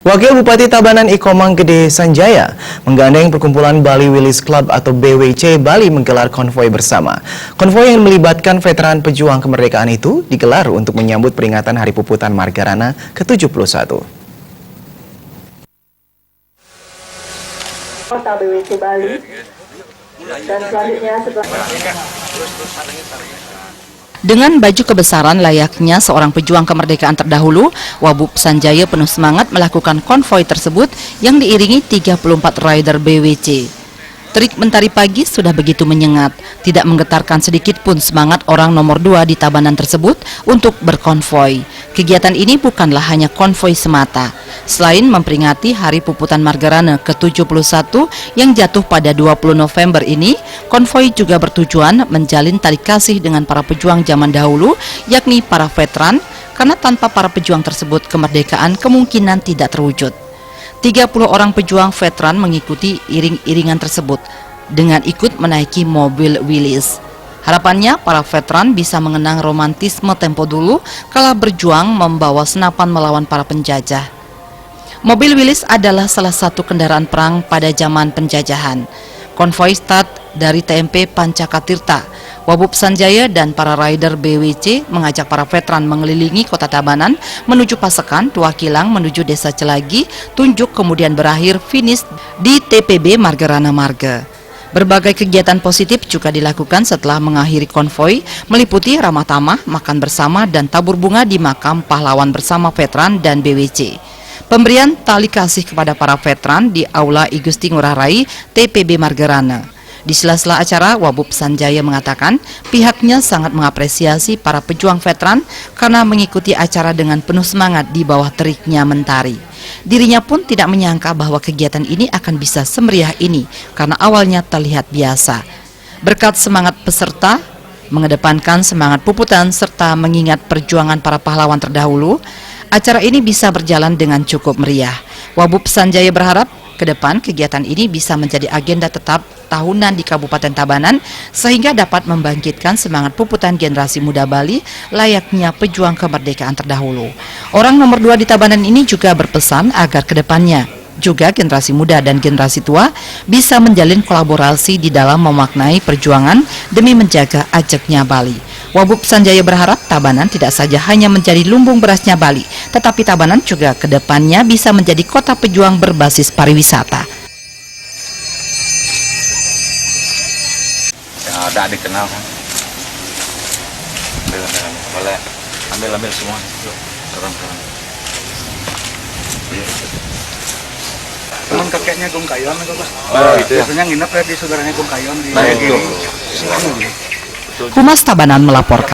Wakil Bupati Tabanan Ikomang Gede Sanjaya menggandeng perkumpulan Bali Willys Club atau BWC Bali menggelar konvoi bersama. Konvoi yang melibatkan veteran pejuang kemerdekaan itu digelar untuk menyambut peringatan Hari Puputan Margarana ke-71. Kota BWC Bali dan selanjutnya setelah dengan baju kebesaran layaknya seorang pejuang kemerdekaan terdahulu, Wabub Sanjaya penuh semangat melakukan konvoi tersebut yang diiringi 34 rider BWC. Terik mentari pagi sudah begitu menyengat, tidak menggetarkan sedikit pun semangat orang nomor 2 di Tabanan tersebut untuk berkonvoi. Kegiatan ini bukanlah hanya konvoi semata. Selain memperingati Hari Puputan Margarana ke-71 yang jatuh pada 20 November ini, konvoi juga bertujuan menjalin tali kasih dengan para pejuang zaman dahulu, yakni para veteran, karena tanpa para pejuang tersebut kemerdekaan kemungkinan tidak terwujud. 30 orang pejuang veteran mengikuti iring-iringan tersebut dengan ikut menaiki mobil Willys. Harapannya para veteran bisa mengenang romantisme tempo dulu kala berjuang membawa senapan melawan para penjajah. Mobil Willys adalah salah satu kendaraan perang pada zaman penjajahan. Konvoi start dari TMP Pancakatirta. Wabub Sanjaya dan para rider BWC mengajak para veteran mengelilingi kota Tabanan menuju Pasekan, Tua Kilang menuju Desa Celagi, Tunjuk kemudian berakhir finish di TPB Margarana Marga. Berbagai kegiatan positif juga dilakukan setelah mengakhiri konvoi, meliputi ramah tamah, makan bersama, dan tabur bunga di makam pahlawan bersama veteran dan BWC. Pemberian tali kasih kepada para veteran di Aula I Gusti Ngurah Rai, TPB Margarana. Di sela-sela acara, Wabub Sanjaya mengatakan pihaknya sangat mengapresiasi para pejuang veteran karena mengikuti acara dengan penuh semangat di bawah teriknya mentari. Dirinya pun tidak menyangka bahwa kegiatan ini akan bisa semeriah ini karena awalnya terlihat biasa. Berkat semangat peserta, mengedepankan semangat puputan serta mengingat perjuangan para pahlawan terdahulu, acara ini bisa berjalan dengan cukup meriah. Wabub Sanjaya berharap ke depan kegiatan ini bisa menjadi agenda tetap tahunan di Kabupaten Tabanan sehingga dapat membangkitkan semangat puputan generasi muda Bali layaknya pejuang kemerdekaan terdahulu. Orang nomor 2 di Tabanan ini juga berpesan agar ke depannya juga generasi muda dan generasi tua bisa menjalin kolaborasi di dalam memaknai perjuangan demi menjaga ajaknya Bali. Wabub Sanjaya berharap Tabanan tidak saja hanya menjadi lumbung berasnya Bali, tetapi Tabanan juga ke depannya bisa menjadi kota pejuang berbasis pariwisata. Yang ada dikenal kan. Boleh ambil semua. Turun. Teman kakeknya Gung Kayon, Pak. Oh, itu ya. Biasanya nginep ya di saudaranya Gung Kayon di Nah, itu. Humas Tabanan melaporkan.